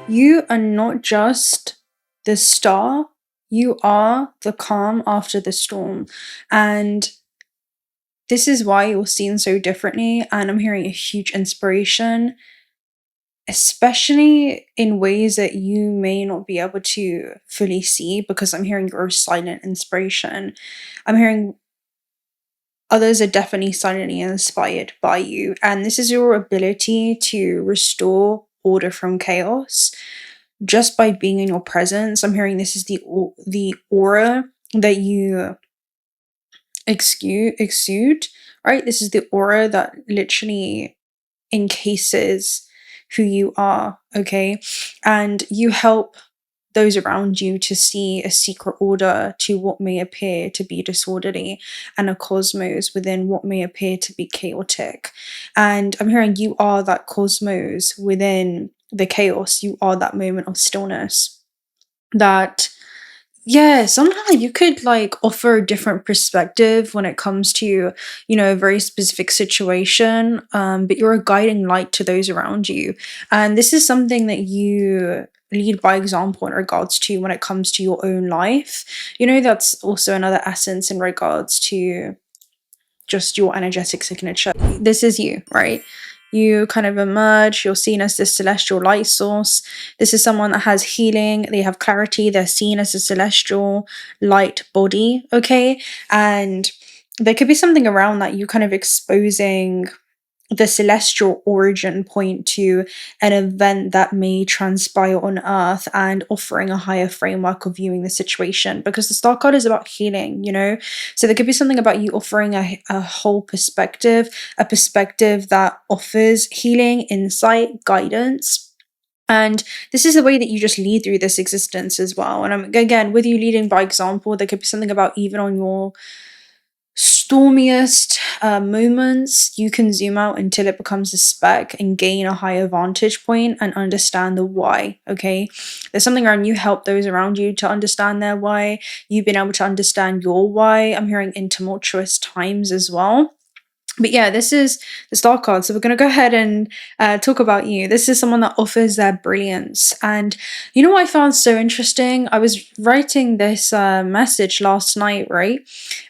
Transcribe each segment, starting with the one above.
You are not just the star, you are the calm after the storm. And this is why you're seen so differently. And I'm hearing a huge inspiration, especially in ways that you may not be able to fully see, because I'm hearing your silent inspiration. I'm hearing others are definitely silently inspired by you. And this is your ability to restore order from chaos just by being in your presence. I'm hearing this is the aura that you exude, right? This is the aura that literally encases who you are, okay? And you help those around you to see a secret order to what may appear to be disorderly, and a cosmos within what may appear to be chaotic. And I'm hearing you are that cosmos within the chaos. You are that moment of stillness that, yeah, somehow you could like offer a different perspective when it comes to, a very specific situation, but you're a guiding light to those around you. And this is something that you lead by example in regards to when it comes to your own life. That's also another essence in regards to just your energetic signature. This is you, right? You kind of emerge, you're seen as this celestial light source. This is someone that has healing, they have clarity, they're seen as a celestial light body, okay? And there could be something around that, you kind of exposing the celestial origin point to an event that may transpire on Earth, and offering a higher framework of viewing the situation, because the star card is about healing, so there could be something about you offering a whole perspective, a perspective that offers healing, insight, guidance. And this is the way that you just lead through this existence as well. And again, with you leading by example, there could be something about even on your stormiest moments, you can zoom out until it becomes a speck and gain a higher vantage point and understand the why, okay? There's something around you help those around you to understand their why. You've been able to understand your why. I'm hearing in tumultuous times as well. But yeah, this is the star card. So we're going to go ahead and talk about you. This is someone that offers their brilliance. And you know what I found so interesting? I was writing this message last night, right?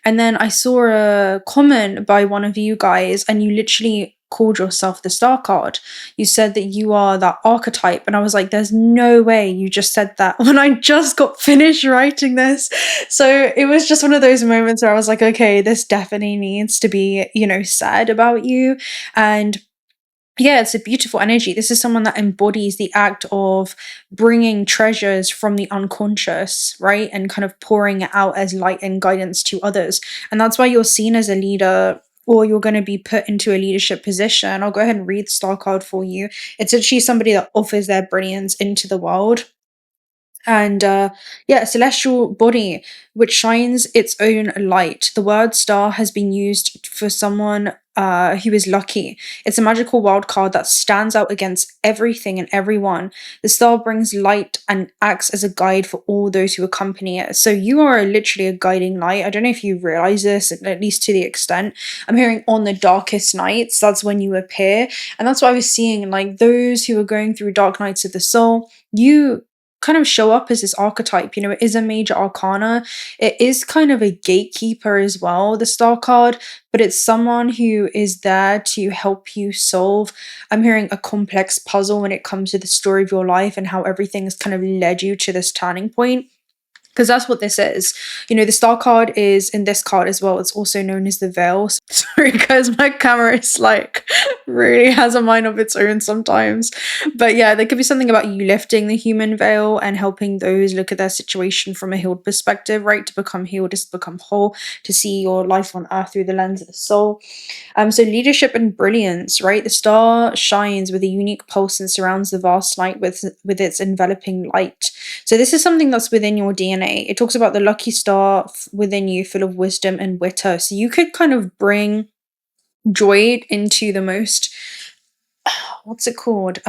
And then I saw a comment by one of you guys, and you literally called yourself the star card. You said that you are that archetype. And I was like, there's no way you just said that when I just got finished writing this. So it was just one of those moments where I was like, okay, this definitely needs to be, said about you. And yeah, it's a beautiful energy. This is someone that embodies the act of bringing treasures from the unconscious, right? And kind of pouring it out as light and guidance to others. And that's why you're seen as a leader, or you're going to be put into a leadership position. I'll go ahead and read the star card for you. It's actually somebody that offers their brilliance into the world. And yeah, a celestial body which shines its own light. The word star has been used for someone who is lucky. It's a magical wild card that stands out against everything and everyone. The star brings light and acts as a guide for all those who accompany it. So you are literally a guiding light. I don't know if you realize this, at least to the extent. I'm hearing on the darkest nights, that's when you appear. And that's what I was seeing, like those who are going through dark nights of the soul, you kind of show up as this archetype. It is a major arcana. It is kind of a gatekeeper as well, the star card, but it's someone who is there to help you solve, I'm hearing, a complex puzzle when it comes to the story of your life and how everything has kind of led you to this turning point. Because that's what this is. The star card is in this card as well. It's also known as the veil. Sorry guys, my camera is like really has a mind of its own sometimes. But yeah, there could be something about you lifting the human veil and helping those look at their situation from a healed perspective, right? To become healed is to become whole, to see your life on earth through the lens of the soul. So leadership and brilliance, right? The star shines with a unique pulse and surrounds the vast light with its enveloping light. So this is something that's within your DNA. It talks about the lucky star within you, full of wisdom and wit. So you could kind of bring joy into the most, what's it called?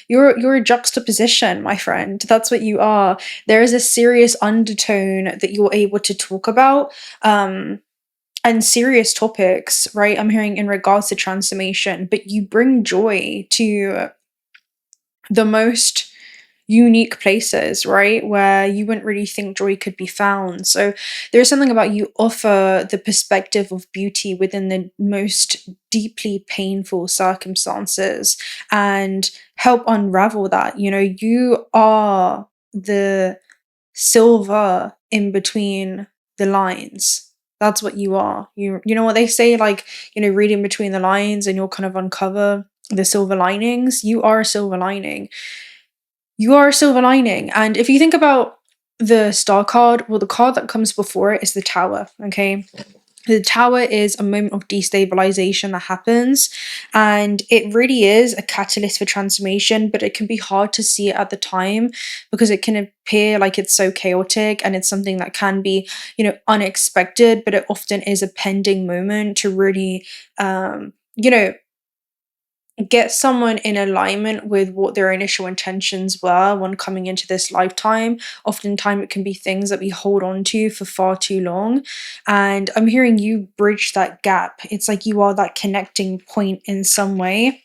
You're a juxtaposition, my friend. That's what you are. There is a serious undertone that you're able to talk about. And serious topics, right? I'm hearing in regards to transformation, but you bring joy to the most unique places, right? Where you wouldn't really think joy could be found. So there's something about you offer the perspective of beauty within the most deeply painful circumstances and help unravel that. You know, you are the silver in between the lines. That's what you are. You know what they say, like, you know, reading between the lines and you'll kind of uncover the silver linings. You are a silver lining. You are a silver lining. And if you think about the star card, well, the card that comes before it is the Tower, okay? The Tower is a moment of destabilization that happens, and it really is a catalyst for transformation, but it can be hard to see it at the time because it can appear like it's so chaotic and it's something that can be, you know, unexpected, but it often is a pending moment to really, you know, get someone in alignment with what their initial intentions were when coming into this lifetime. Oftentimes, it can be things that we hold on to for far too long. And I'm hearing you bridge that gap. It's like you are that connecting point in some way.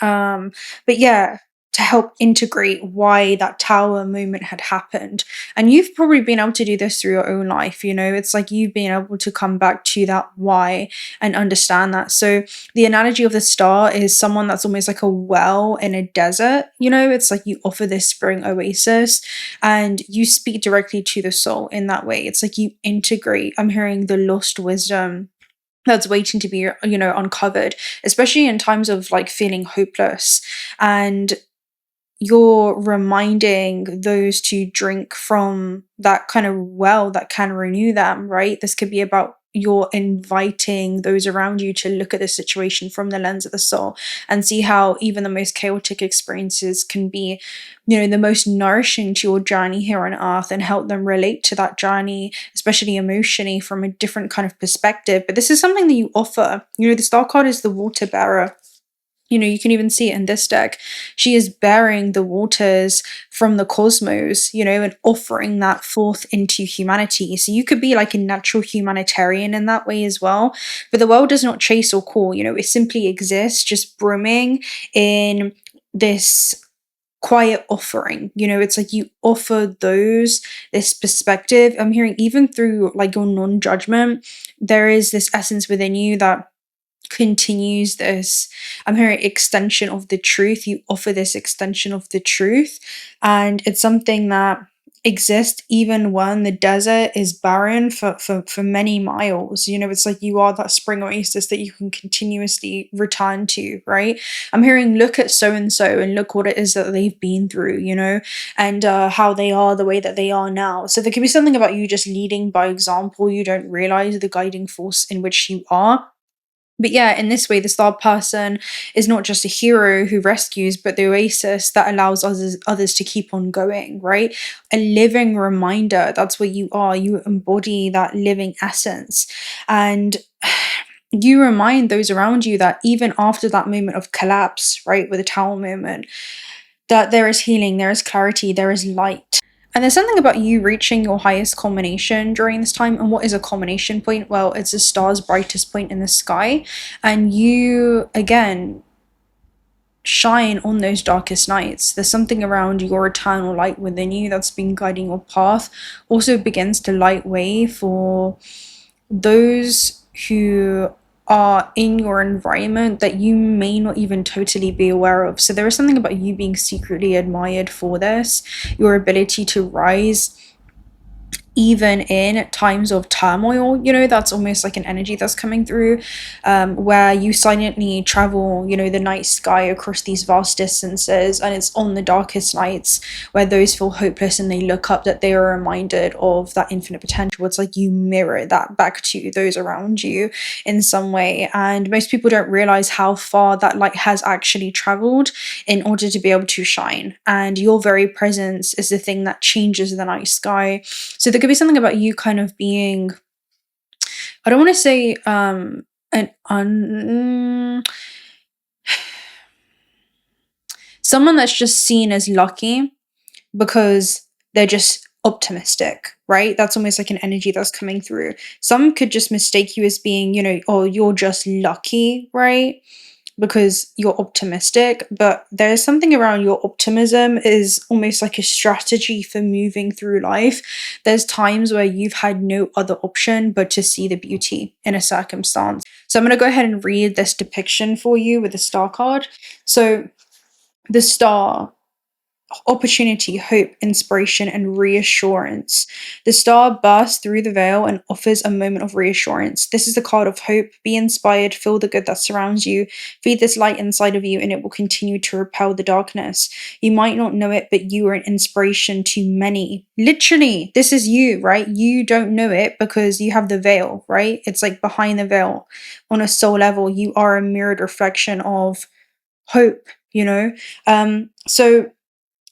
But yeah, to help integrate why that Tower moment had happened. And you've probably been able to do this through your own life, you know, it's like you've been able to come back to that why and understand that. So the analogy of the star is someone that's almost like a well in a desert, you know, it's like you offer this spring oasis and you speak directly to the soul in that way. It's like you integrate, I'm hearing the lost wisdom that's waiting to be, you know, uncovered, especially in times of like feeling hopeless. And you're reminding those to drink from that kind of well that can renew them, right? This could be about you're inviting those around you to look at the situation from the lens of the soul and see how even the most chaotic experiences can be, you know, the most nourishing to your journey here on earth and help them relate to that journey, especially emotionally, from a different kind of perspective. But this is something that you offer. You know, the star card is the water bearer. You know, you can even see it in this deck. She is bearing the waters from the cosmos, you know, and offering that forth into humanity. So you could be like a natural humanitarian in that way as well. But the world does not chase or call, you know, it simply exists, just brimming in this quiet offering. You know, it's like you offer those this perspective. I'm hearing even through like your non-judgment, there is this essence within you that continues this, I'm hearing extension of the truth. You offer this extension of the truth, and it's something that exists even when the desert is barren for many miles. You know, it's like you are that spring oasis that you can continuously return to, right? I'm hearing look at so and so and look what it is that they've been through, you know, and how they are the way that they are now. So there could be something about you just leading by example. You don't realize the guiding force in which you are. But yeah, in this way, the star person is not just a hero who rescues, but the oasis that allows others to keep on going, right? A living reminder. That's what you are. You embody that living essence. And you remind those around you that even after that moment of collapse, right, with the Tower moment, that there is healing, there is clarity, there is light. And there's something about you reaching your highest culmination during this time. And what is a culmination point? Well, it's a star's brightest point in the sky. And you, again, shine on those darkest nights. There's something around your eternal light within you that's been guiding your path. Also begins to light way for those who are in your environment that you may not even totally be aware of. So there is something about you being secretly admired for this, your ability to rise even in times of turmoil. You know, that's almost like an energy that's coming through, where you silently travel, you know, the night sky across these vast distances, and it's on the darkest nights where those feel hopeless and they look up that they are reminded of that infinite potential. It's like you mirror that back to those around you in some way, and most people don't realize how far that light has actually traveled in order to be able to shine, and your very presence is the thing that changes the night sky. So there could be something about you kind of being, I don't want to say someone that's just seen as lucky because they're just optimistic, right? That's almost like an energy that's coming through. Some could just mistake you as being, you know, oh, you're just lucky, right? because you're optimistic, but there's something around your optimism is almost like a strategy for moving through life. There's times where you've had no other option but to see the beauty in a circumstance. So I'm going to go ahead and read this depiction for you with the star card. So the star: opportunity, hope, inspiration, and reassurance. The star bursts through the veil and offers a moment of reassurance. This is the card of hope. Be inspired, feel the good that surrounds you, feed this light inside of you, and it will continue to repel the darkness. You might not know it, but you are an inspiration to many. Literally, this is you, right? You don't know it because you have the veil, right? It's like behind the veil. On a soul level, you are a mirrored reflection of hope, you know? So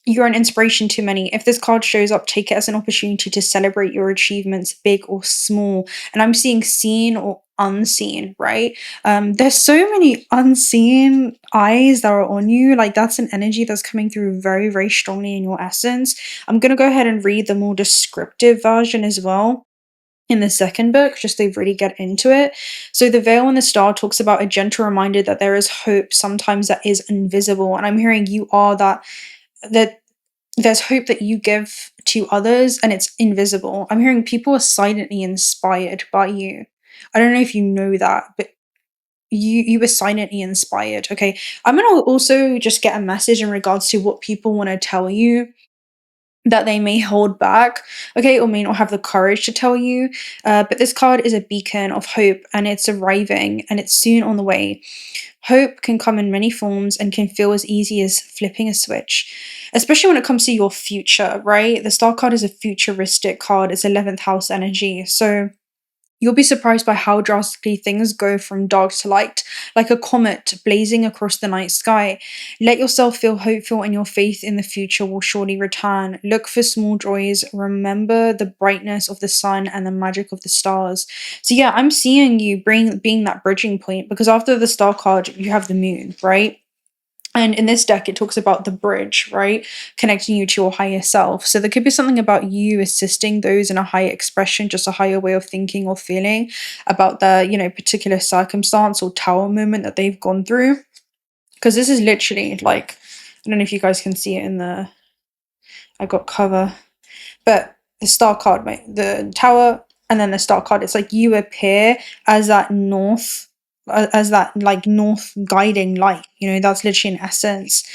you're an inspiration to many. If this card shows up, take it as an opportunity to celebrate your achievements, big or small. And I'm seeing seen or unseen, right? There's so many unseen eyes that are on you. Like, that's an energy that's coming through very, very strongly in your essence. I'm going to go ahead and read the more descriptive version as well in the second book, just to really get into it. So the veil and the star talks about a gentle reminder that there is hope sometimes that is invisible. And I'm hearing you are that there's hope that you give to others and it's invisible. I'm hearing people are silently inspired by you. I don't know if you know that, but you were silently inspired. Okay, I'm gonna also just get a message in regards to what people want to tell you that they may hold back, okay, or may not have the courage to tell you. But this card is a beacon of hope, and it's arriving, and it's soon on the way. Hope can come in many forms and can feel as easy as flipping a switch, especially when it comes to your future, right? The star card is a futuristic card. It's 11th house energy. So you'll be surprised by how drastically things go from dark to light, like a comet blazing across the night sky. Let yourself feel hopeful, and your faith in the future will surely return. Look for small joys. Remember the brightness of the sun and the magic of the stars. So yeah, I'm seeing you being that bridging point, because after the star card, you have the moon, right? And in this deck, it talks about the bridge, right? Connecting you to your higher self. So there could be something about you assisting those in a higher expression, just a higher way of thinking or feeling about the, particular circumstance or tower moment that they've gone through. Because this is literally like, I don't know if you guys can see it I got cover, but the star card, right? The tower and then the star card, it's like you appear as that north guiding light, that's literally in essence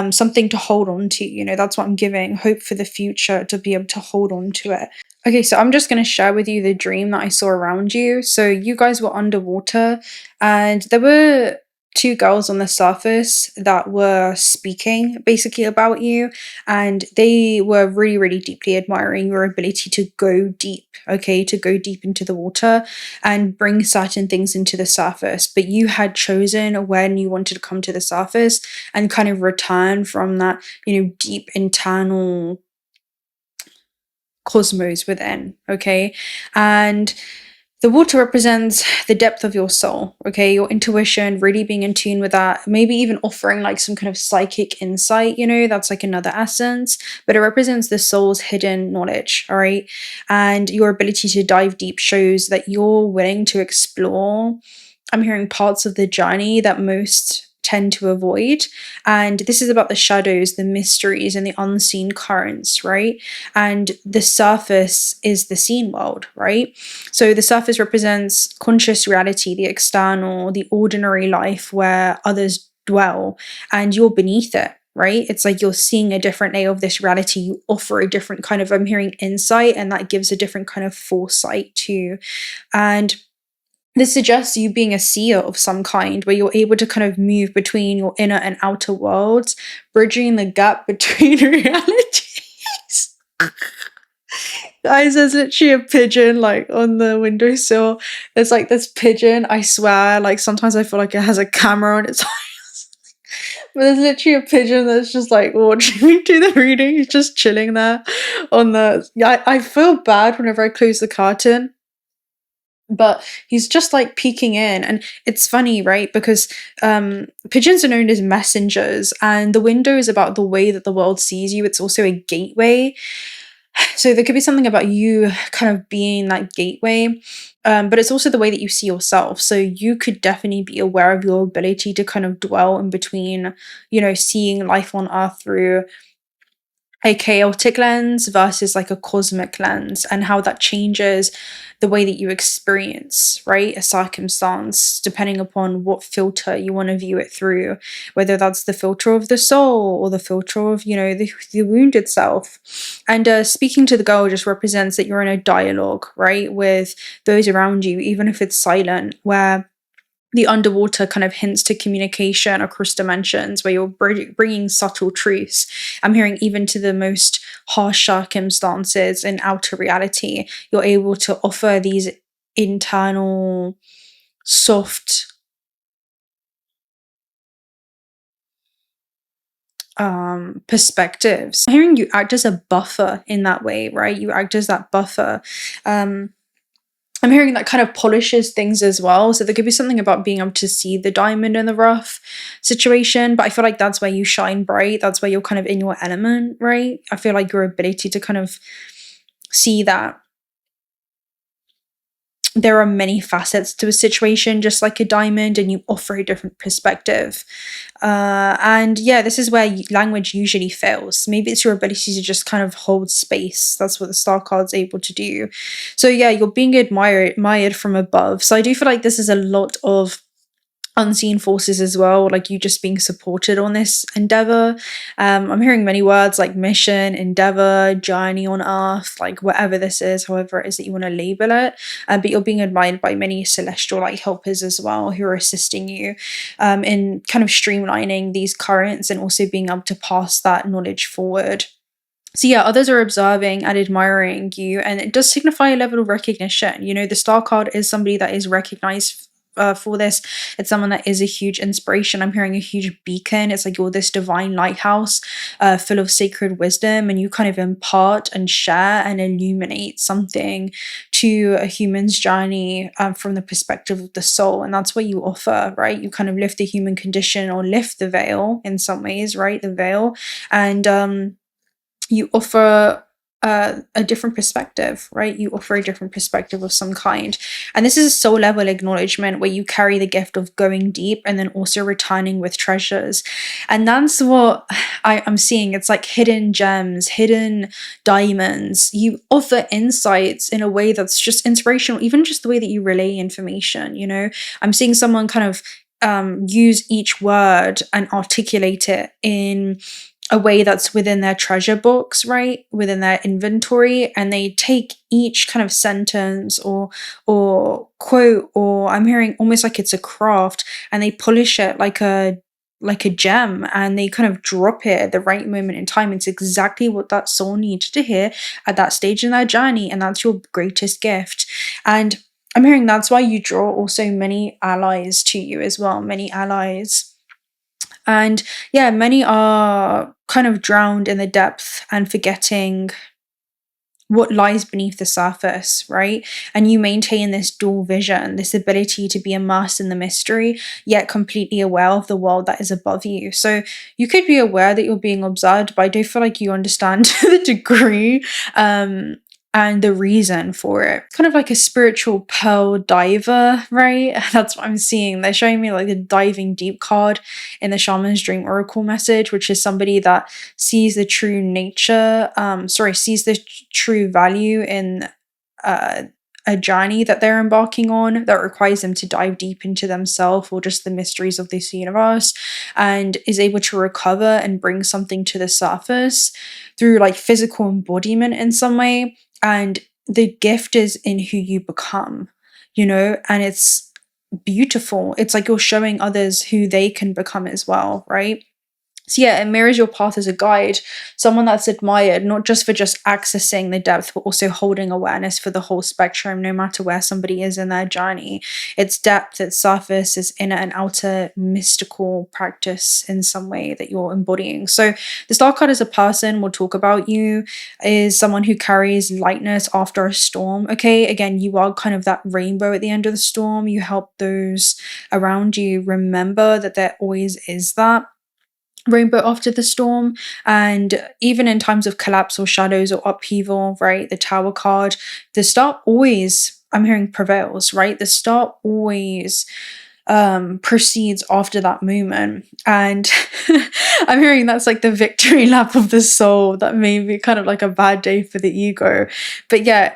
something to hold on to. That's what I'm giving, hope for the future, to be able to hold on to it. Okay, so I'm just going to share with you the dream that I saw around you. So you guys were underwater, and there were two girls on the surface that were speaking basically about you, and they were really, really deeply admiring your ability to go deep, okay, to go deep into the water and bring certain things into the surface. But you had chosen when you wanted to come to the surface and kind of return from that, deep internal cosmos within, okay? And the water represents the depth of your soul, okay? Your intuition, really being in tune with that, maybe even offering like some kind of psychic insight, that's like another essence, but it represents the soul's hidden knowledge, all right? And your ability to dive deep shows that you're willing to explore. I'm hearing parts of the journey that most tend to avoid. And this is about the shadows, the mysteries, and the unseen currents, right? And the surface is the seen world, right? So the surface represents conscious reality, the external, the ordinary life where others dwell, and you're beneath it, right? It's like you're seeing a different layer of this reality. You offer a different kind of, I'm hearing insight, and that gives a different kind of foresight too. And this suggests you being a seer of some kind, where you're able to kind of move between your inner and outer worlds, bridging the gap between realities. Guys, there's literally a pigeon like on the windowsill. There's like this pigeon, I swear, like sometimes I feel like it has a camera on its eyes. But there's literally a pigeon that's just like watching me do the reading. He's just chilling there on the... Yeah, I feel bad whenever I close the curtain, but he's just like peeking in. And it's funny, right? Because pigeons are known as messengers, and the window is about the way that the world sees you. It's also a gateway. So there could be something about you kind of being that gateway, but it's also the way that you see yourself. So you could definitely be aware of your ability to kind of dwell in between, seeing life on earth through a chaotic lens versus like a cosmic lens, and how that changes the way that you experience, right, a circumstance, depending upon what filter you want to view it through, whether that's the filter of the soul or the filter of, the wounded self. And speaking to the girl just represents that you're in a dialogue, right, with those around you, even if it's silent, where the underwater kind of hints to communication across dimensions, where you're bringing subtle truths. I'm hearing even to the most harsh circumstances in outer reality, you're able to offer these internal, soft, perspectives. I'm hearing you act as a buffer in that way, right? You act as that buffer. I'm hearing that kind of polishes things as well. So there could be something about being able to see the diamond in the rough situation, but I feel like that's where you shine bright. That's where you're kind of in your element, right? I feel like your ability to kind of see that there are many facets to a situation, just like a diamond, and you offer a different perspective. And yeah, this is where language usually fails. Maybe it's your ability to just kind of hold space. That's what the star card's able to do. So yeah, you're being admired from above. So I do feel like this is a lot of unseen forces as well, like you just being supported on this endeavor. I'm hearing many words like mission, endeavor, journey on earth, like whatever this is, however it is that you want to label it. But you're being admired by many celestial like helpers as well, who are assisting you in kind of streamlining these currents, and also being able to pass that knowledge forward. So yeah, others are observing and admiring you, and it does signify a level of recognition. The star card is somebody that is recognized for this. It's someone that is a huge inspiration. I'm hearing a huge beacon. It's like you're this divine lighthouse full of sacred wisdom, and you kind of impart and share and illuminate something to a human's journey from the perspective of the soul. And that's what you offer, right? You kind of lift the human condition, or lift the veil in some ways, right? The veil. And you offer a different perspective, right? You offer a different perspective of some kind. And this is a soul level acknowledgement where you carry the gift of going deep and then also returning with treasures. And that's what I'm seeing. It's like hidden gems, hidden diamonds. You offer insights in a way that's just inspirational, even just the way that you relay information, I'm seeing someone kind of use each word and articulate it in a way that's within their treasure box, right? Within their inventory, and they take each kind of sentence or quote, or I'm hearing almost like it's a craft, and they polish it like a gem, and they kind of drop it at the right moment in time. It's exactly what that soul needs to hear at that stage in their journey, and that's your greatest gift. And I'm hearing that's why you draw also many allies to you as well, many allies. And yeah, many are kind of drowned in the depth and forgetting what lies beneath the surface, right? And you maintain this dual vision, this ability to be immersed in the mystery, yet completely aware of the world that is above you. So you could be aware that you're being observed, but I do feel like you understand the degree and the reason for it. Kind of like a spiritual pearl diver, right? That's what I'm seeing. They're showing me like the diving deep card in the Shaman's Dream Oracle message, which is somebody that sees the true nature, sees the true value in a journey that they're embarking on that requires them to dive deep into themselves or just the mysteries of this universe, and is able to recover and bring something to the surface through like physical embodiment in some way. And the gift is in who you become, and it's beautiful. It's like you're showing others who they can become as well, right? So yeah, it mirrors your path as a guide, someone that's admired, not just for just accessing the depth, but also holding awareness for the whole spectrum, no matter where somebody is in their journey. It's depth, it's surface, it's inner and outer mystical practice in some way that you're embodying. So the star card as a person, we'll talk about you, is someone who carries lightness after a storm. Okay, again, you are kind of that rainbow at the end of the storm. You help those around you remember that there always is that. rainbow after the storm. And even in times of collapse or shadows or upheaval, right, the Tower card, the star always, I'm hearing, prevails, right? The star always proceeds after that moment. And I'm hearing that's like the victory lap of the soul. That may be kind of like a bad day for the ego, but yeah,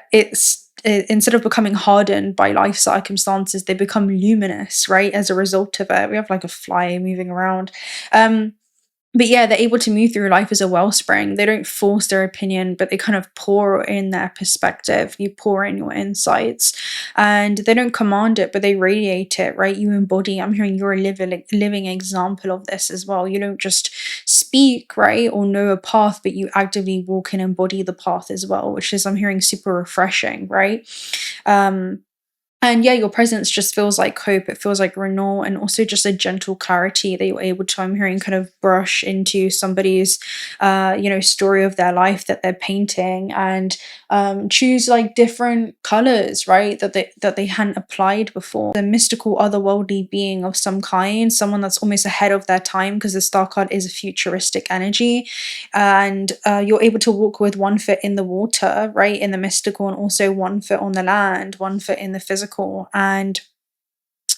instead of becoming hardened by life circumstances, they become luminous, right, as a result of it. We have like a fly moving around. But yeah, they're able to move through life as a wellspring. They don't force their opinion, but they kind of pour in their perspective. You pour in your insights, and they don't command it, but they radiate it, right? You embody. I'm hearing you're a living example of this as well. You don't just speak, right, or know a path, but you actively walk and embody the path as well, which is, I'm hearing, super refreshing, right? And yeah, your presence just feels like hope. It feels like renewal, and also just a gentle clarity that you're able to, I'm hearing, kind of brush into somebody's, story of their life that they're painting, and choose like different colors, right, that they hadn't applied before. The mystical, otherworldly being of some kind, someone that's almost ahead of their time, because the star card is a futuristic energy, and you're able to walk with one foot in the water, right, in the mystical, and also one foot on the land, one foot in the physical. And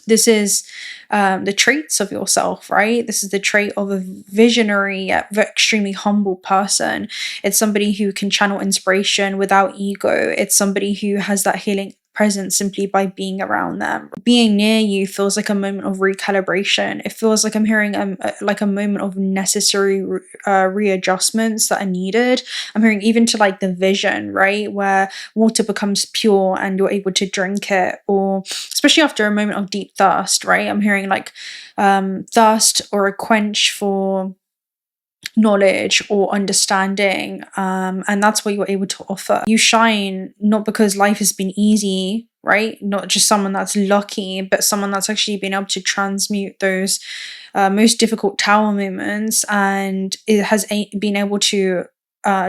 this is the traits of yourself, right? This is the trait of a visionary yet extremely humble person. It's somebody who can channel inspiration without ego. It's somebody who has that healing presence simply by being around them. Being near you feels like a moment of recalibration. It feels like, I'm hearing, like a moment of necessary readjustments that are needed. I'm hearing even to like the vision, right, where water becomes pure and you're able to drink it, or especially after a moment of deep thirst, right? I'm hearing like thirst or a quench for knowledge or understanding, and that's what you're able to offer. You shine not because life has been easy, right? Not just someone that's lucky, but someone that's actually been able to transmute those most difficult tower moments, and it has been able to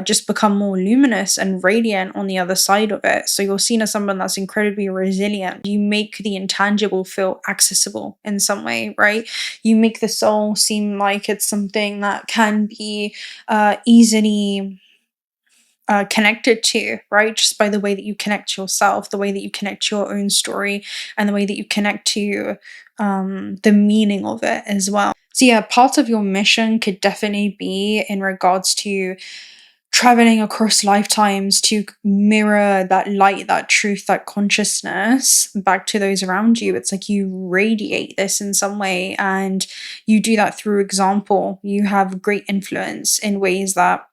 just become more luminous and radiant on the other side of it. So you're seen as someone that's incredibly resilient. You make the intangible feel accessible in some way, right? You make the soul seem like it's something that can be easily connected to, right? Just by the way that you connect to yourself, the way that you connect to your own story, and the way that you connect to the meaning of it as well. So yeah, part of your mission could definitely be in regards to traveling across lifetimes to mirror that light, that truth, that consciousness back to those around you. It's like you radiate this in some way, and you do that through example. You have great influence in ways that,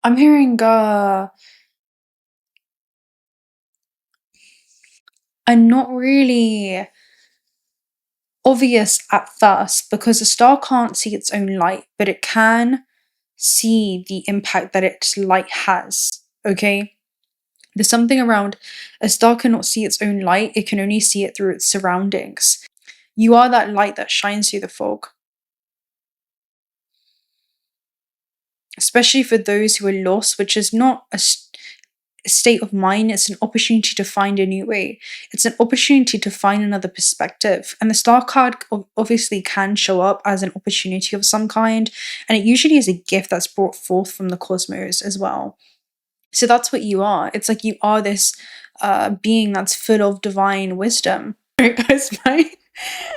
I'm hearing are not really obvious at first, because a star can't see its own light, but it can see the impact that its light has, okay? There's something around a star cannot see its own light, it can only see it through its surroundings. You are that light that shines through the fog. Especially for those who are lost, which is not a state of mind, it's an opportunity to find a new way. It's an opportunity to find another perspective. And the star card obviously can show up as an opportunity of some kind, and it usually is a gift that's brought forth from the cosmos as well. So that's what you are. It's like you are this being that's full of divine wisdom. Right, guys?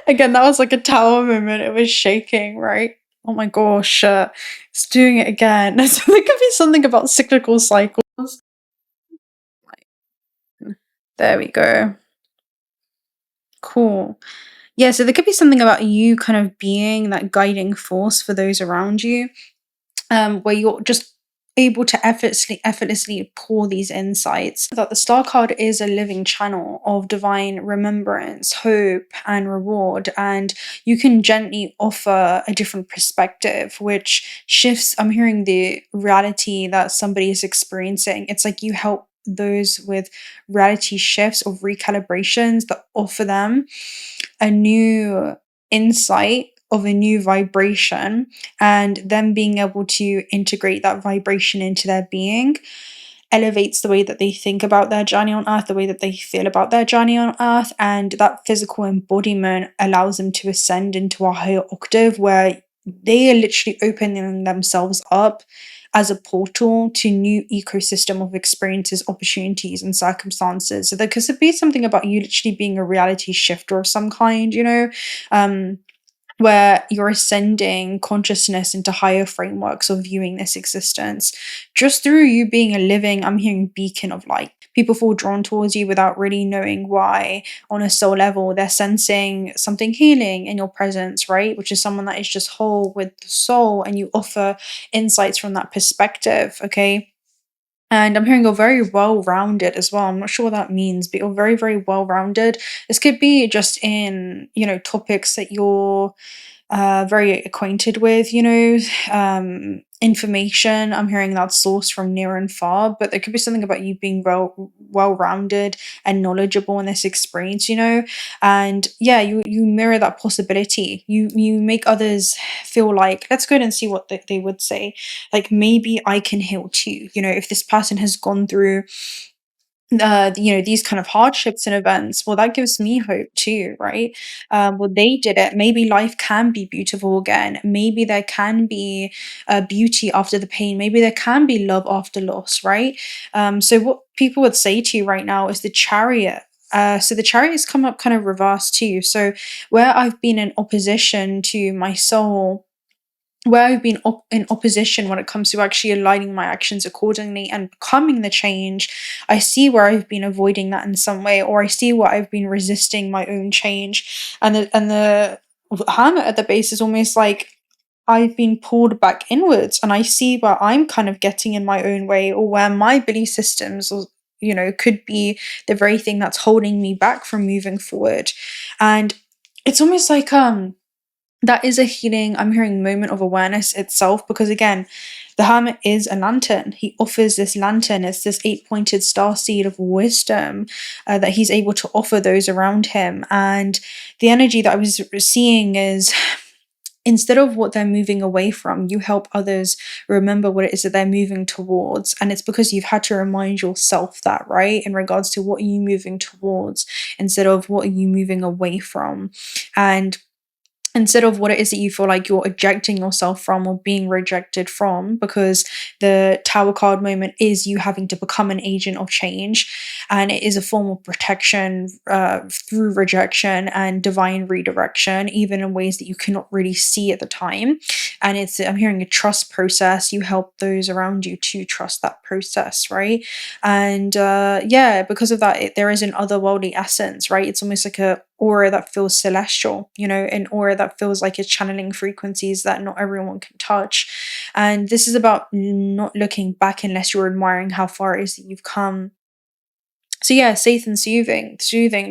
Again, that was like a tower moment. It was shaking, right? Oh my gosh, it's doing it again. So there could be something about cyclical cycles. There we go. Cool. Yeah, so there could be something about you kind of being that guiding force for those around you, where you're just able to effortlessly pour these insights. That the star card is a living channel of divine remembrance, hope, and reward, and you can gently offer a different perspective, which shifts, I'm hearing, the reality that somebody is experiencing. It's like you help those with reality shifts or recalibrations that offer them a new insight of a new vibration, and them being able to integrate that vibration into their being elevates the way that they think about their journey on earth, the way that they feel about their journey on earth, and that physical embodiment allows them to ascend into a higher octave where they are literally opening themselves up as a portal to new ecosystem of experiences, opportunities, and circumstances. So there could be something about you literally being a reality shifter of some kind, um, where you're ascending consciousness into higher frameworks of viewing this existence just through you being a living, I'm hearing, beacon of light. People feel drawn towards you without really knowing why. On a soul level, they're sensing something healing in your presence, right? Which is someone that is just whole with the soul, and you offer insights from that perspective, okay? And I'm hearing you're very well rounded as well. I'm not sure what that means, but you're very, very well rounded. This could be just in, topics that you're very acquainted with, information. I'm hearing that source from near and far, but there could be something about you being well rounded and knowledgeable in this experience, and yeah, you mirror that possibility. You make others feel like, let's go ahead and see what they would say. Like, maybe I can heal too. If this person has gone through these kind of hardships and events, well, that gives me hope too, right? Well, they did it. Maybe life can be beautiful again. Maybe there can be beauty after the pain. Maybe there can be love after loss, right? So what people would say to you right now is the Chariot. So the Chariot has come up kind of reversed too. So where I've been in opposition to my soul, where I've been in opposition when it comes to actually aligning my actions accordingly and becoming the change, I see where I've been avoiding that in some way, or I see where I've been resisting my own change. And the hammer at the base is almost like I've been pulled back inwards, and I see where I'm kind of getting in my own way, or where my belief systems, or could be the very thing that's holding me back from moving forward. And it's almost like that is a healing, I'm hearing, moment of awareness itself, because again, the hermit is a lantern. He offers this lantern. It's this 8-pointed star seed of wisdom that he's able to offer those around him. And the energy that I was seeing is, instead of what they're moving away from, you help others remember what it is that they're moving towards. And it's because you've had to remind yourself that, right? In regards to what are you moving towards instead of what are you moving away from. And instead of what it is that you feel like you're ejecting yourself from or being rejected from, because the Tower card moment is you having to become an agent of change, and it is a form of protection through rejection and divine redirection, even in ways that you cannot really see at the time. And I'm hearing a trust process. You help those around you to trust that process, right? And yeah, because of that, there is an otherworldly essence, right? It's almost like a aura that feels celestial, an aura that feels like it's channeling frequencies that not everyone can touch. And this is about not looking back unless you're admiring how far it is that you've come. So yeah, safe and soothing,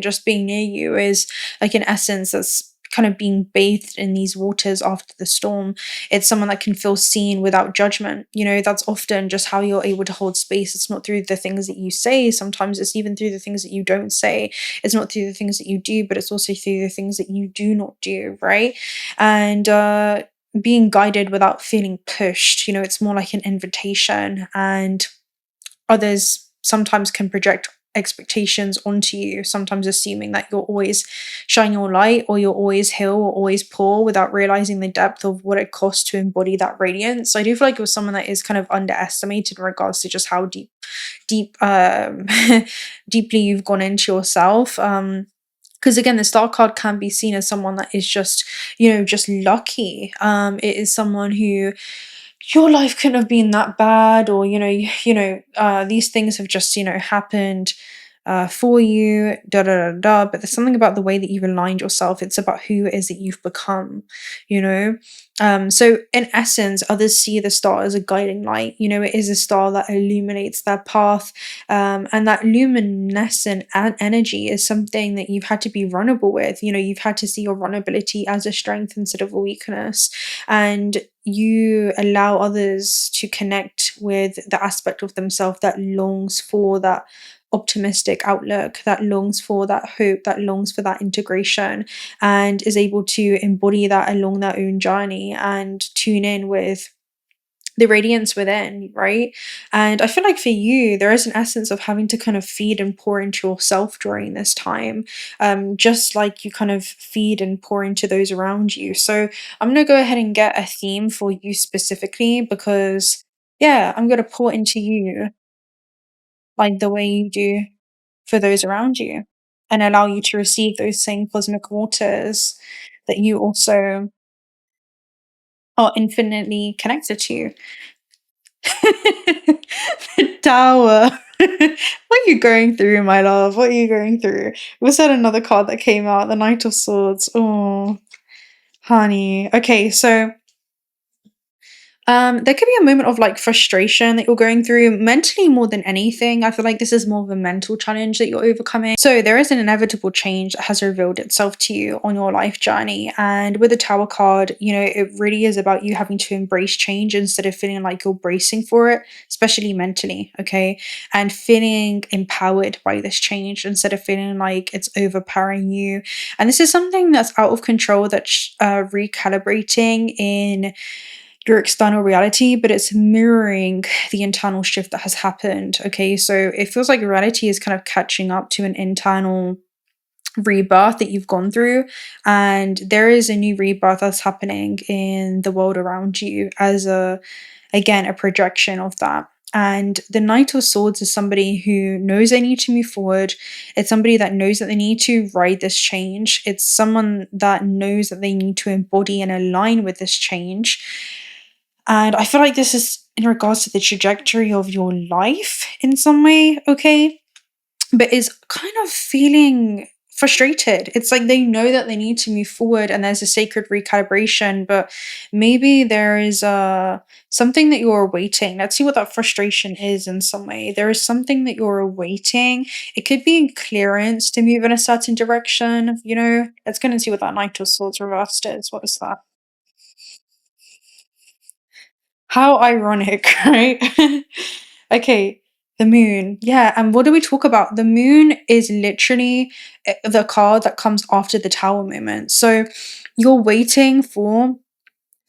just being near you is like an essence that's kind of being bathed in these waters after the storm. It's someone that can feel seen without judgment. That's often just how you're able to hold space. It's not through the things that you say. Sometimes it's even through the things that you don't say. It's not through the things that you do, but it's also through the things that you do not do, right? And being guided without feeling pushed. It's more like an invitation, and others sometimes can project expectations onto you, sometimes assuming that you're always shine your light, or you're always heal, or always pour, without realizing the depth of what it costs to embody that radiance. So I do feel like you're someone that is kind of underestimated in regards to just how deep deeply you've gone into yourself. Because again, the star card can be seen as someone that is just lucky. It is someone who, your life couldn't have been that bad, or these things have just happened for you, but there's something about the way that you've aligned yourself. It's about who it is that you've become. So in essence, others see the star as a guiding light. It is a star that illuminates their path, and that luminescent energy is something that you've had to be vulnerable with. You've had to see your vulnerability as a strength instead of a weakness, and you allow others to connect with the aspect of themselves that longs for that optimistic outlook, that longs for that hope, that longs for that integration, and is able to embody that along their own journey and tune in with the radiance within, right? And I feel like for you, there is an essence of having to kind of feed and pour into yourself during this time, just like you kind of feed and pour into those around you. So I'm gonna go ahead and get a theme for you specifically because, yeah, I'm gonna pour into you like the way you do for those around you and allow you to receive those same cosmic waters that you also are infinitely connected to. The tower. What are you going through, my love? What are you going through? Was that another card that came out? The Knight of Swords. Oh, honey. Okay, so there could be a moment of like frustration that you're going through mentally more than anything. I feel like this is more of a mental challenge that you're overcoming. So there is an inevitable change that has revealed itself to you on your life journey. And with the Tower card, you know, it really is about you having to embrace change instead of feeling like you're bracing for it, especially mentally, okay? And feeling empowered by this change instead of feeling like it's overpowering you. And this is something that's out of control, that's recalibrating in your external reality, but it's mirroring the internal shift that has happened. Okay, so it feels like reality is kind of catching up to an internal rebirth that you've gone through, and there is a new rebirth that's happening in the world around you as a projection of that. And the Knight of Swords is somebody who knows they need to move forward. It's somebody that knows that they need to ride this change. It's someone that knows that they need to embody and align with this change. And I feel like this is in regards to the trajectory of your life in some way, okay? But is kind of feeling frustrated. It's like they know that they need to move forward and there's a sacred recalibration, but maybe there is something that you're awaiting. Let's see what that frustration is in some way. There is something that you're awaiting. It could be clearance to move in a certain direction, you know? Let's go and see what that Knight of Swords reversed is. What is that? How ironic, right? Okay, the moon. Yeah, and what do we talk about? The moon is literally the card that comes after the tower moment. So you're waiting for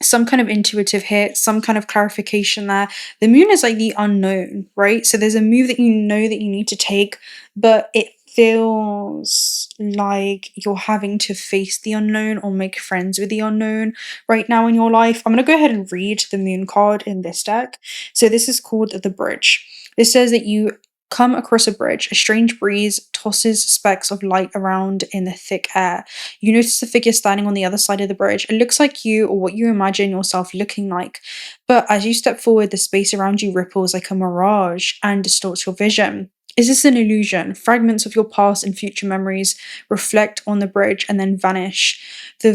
some kind of intuitive hit, some kind of clarification there. The moon is like the unknown, right? So there's a move that you know that you need to take, but it feels like you're having to face the unknown or make friends with the unknown right now in your life. I'm going to go ahead and read the moon card in this deck. So this is called the bridge. This says that you come across a bridge. A strange breeze tosses specks of light around in the thick air. You notice a figure standing on the other side of the bridge. It looks like you or what you imagine yourself looking like. But as you step forward, the space around you ripples like a mirage and distorts your vision. Is this an illusion? Fragments of your past and future memories reflect on the bridge and then vanish. The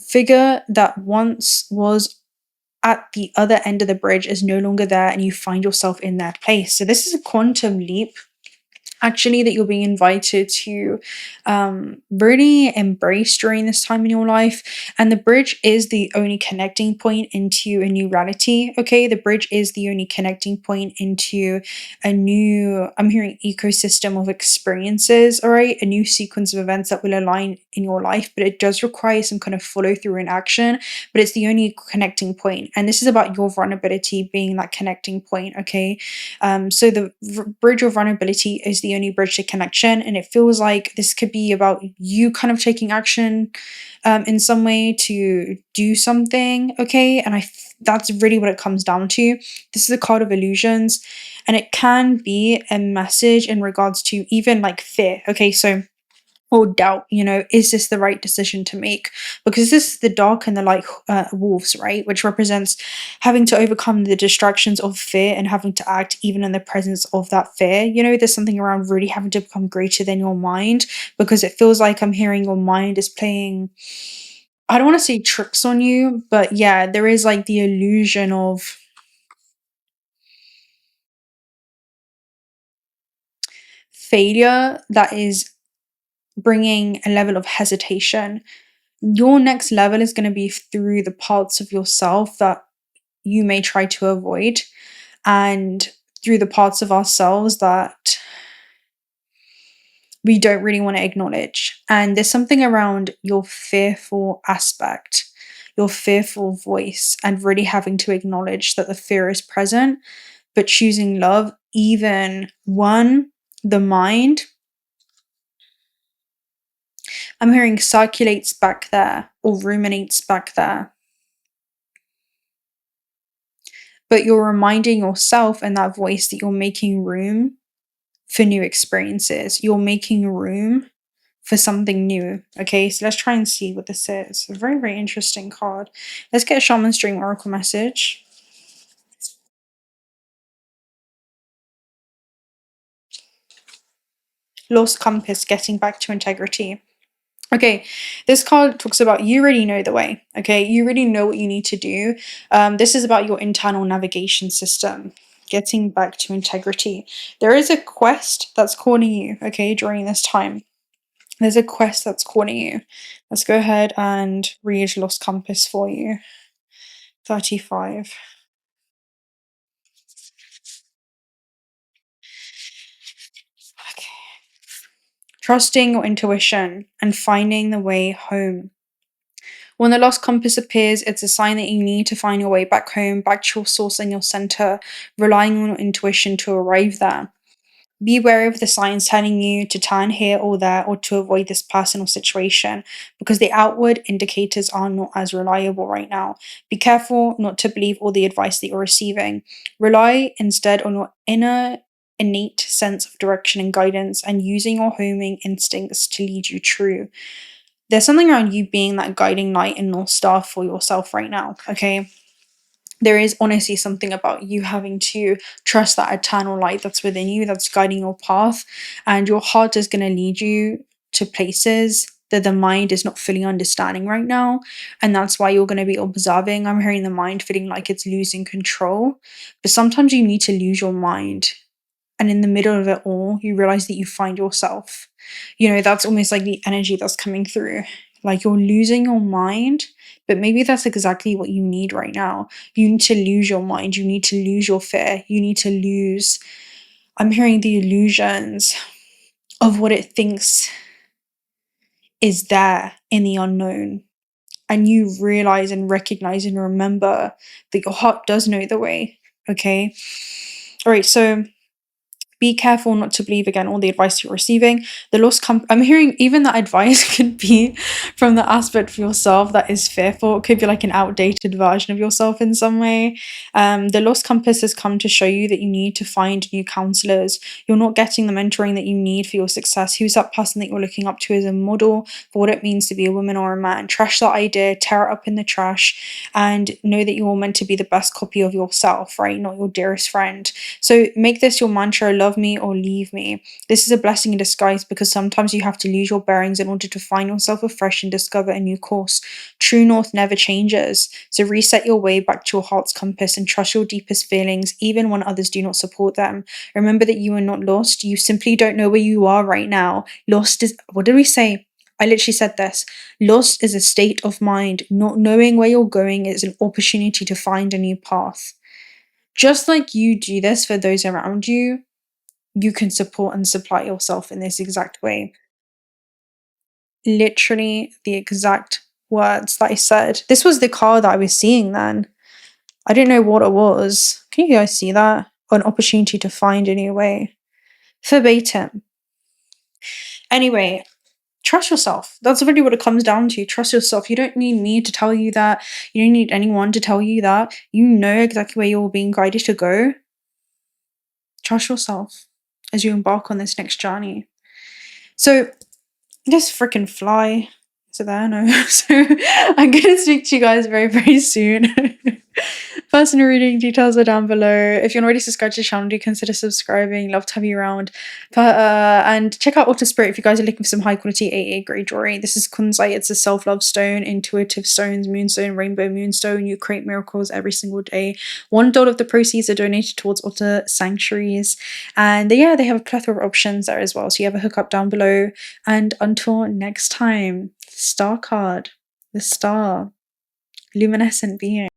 figure that once was at the other end of the bridge is no longer there and you find yourself in that place. So this is a quantum leap actually that you're being invited to really embrace during this time in your life. And the bridge is the only connecting point into a new reality. Okay, the bridge is the only connecting point into a new, I'm hearing, ecosystem of experiences. All right, a new sequence of events that will align in your life, but it does require some kind of follow through and action, but it's the only connecting point. And this is about your vulnerability being that connecting point. Okay, so the bridge of vulnerability is the only bridge to connection, and it feels like this could be about you kind of taking action in some way to do something, okay? And that's really what it comes down to. This is a card of illusions, and it can be a message in regards to even like fear, okay? So or doubt, you know, is this the right decision to make? Because this is the dark and the light wolves, right? Which represents having to overcome the distractions of fear and having to act even in the presence of that fear. You know, there's something around really having to become greater than your mind, because it feels like I'm hearing your mind is playing, I don't want to say tricks on you, but yeah, there is like the illusion of failure that is bringing a level of hesitation. Your next level is going to be through the parts of yourself that you may try to avoid, and through the parts of ourselves that we don't really want to acknowledge. And there's something around your fearful aspect. your fearful voice and really having to acknowledge that the fear is present, but choosing love, even one, the mind, I'm hearing circulates back there or ruminates back there. But you're reminding yourself and that voice that you're making room for new experiences. You're making room for something new. Okay, so let's try and see what this is. A very, very interesting card. Let's get a Shaman's Dream Oracle message. Lost compass, getting back to integrity. Okay, this card talks about you already know the way. Okay, you already know what you need to do. This is about your internal navigation system, getting back to integrity. There is a quest that's calling you, okay, during this time. There's a quest that's calling you. Let's go ahead and read Lost Compass for you. 35. Okay. Trusting your intuition and finding the way home. When the lost compass appears, it's a sign that you need to find your way back home, back to your source and your center, relying on your intuition to arrive there. Be wary of the signs telling you to turn here or there or to avoid this person or situation, because the outward indicators are not as reliable right now. Be careful not to believe all the advice that you're receiving. Rely instead on your inner innate sense of direction and guidance, and using your homing instincts to lead you true. There's something around you being that guiding light and North Star for yourself right now, okay? There is honestly something about you having to trust that eternal light that's within you, that's guiding your path, and your heart is going to lead you to places that the mind is not fully understanding right now, and that's why you're going to be observing. I'm hearing the mind feeling like it's losing control, but sometimes you need to lose your mind, and in the middle of it all, you realize that you find yourself. You know, that's almost like the energy that's coming through. Like you're losing your mind, but maybe that's exactly what you need right now. You need to lose your mind. You need to lose your fear. You need to lose, I'm hearing the illusions of what it thinks is there in the unknown. And you realize and recognize and remember that your heart does know the way. Okay. All right. So be careful not to believe again all the advice you're receiving. The lost I'm hearing even that advice could be from the aspect of yourself that is fearful. It could be like an outdated version of yourself in some way. The lost compass has come to show you that you need to find new counselors. You're not getting the mentoring that you need for your success. Who's that person that you're looking up to as a model for what it means to be a woman or a man? Trash that idea, tear it up in the trash, and know that you're meant to be the best copy of yourself, right? Not your dearest friend. So make this your mantra: love me or leave me. This is a blessing in disguise, because sometimes you have to lose your bearings in order to find yourself afresh and discover a new course. True north never changes. So reset your way back to your heart's compass and trust your deepest feelings, even when others do not support them. Remember that you are not lost. You simply don't know where you are right now. Lost is, what did we say? I literally said this. Lost is a state of mind. Not knowing where you're going is an opportunity to find a new path. Just like you do this for those around you, you can support and supply yourself in this exact way. Literally the exact words that I said. This was the card that I was seeing then. I didn't know what it was. Can you guys see that? An opportunity to find a new way. Verbatim. Anyway, trust yourself. That's really what it comes down to. Trust yourself. You don't need me to tell you that. You don't need anyone to tell you that. You know exactly where you're being guided to go. Trust yourself as you embark on this next journey. So, just freaking fly. Is it there? No. So, I'm going to speak to you guys very, very soon. Personal reading details are down below. If you're not already subscribed to the channel, do consider subscribing. Love to have you around. And check out Auto Spirit if you guys are looking for some high quality AA grade jewelry. This is kunzite. It's a self-love stone, intuitive stones, moonstone, rainbow moonstone. You create miracles every single day. $1 of the proceeds are donated towards otter sanctuaries. And yeah, they have a plethora of options there as well. So you have a hookup down below. And until next time, star card, the star, luminescent being.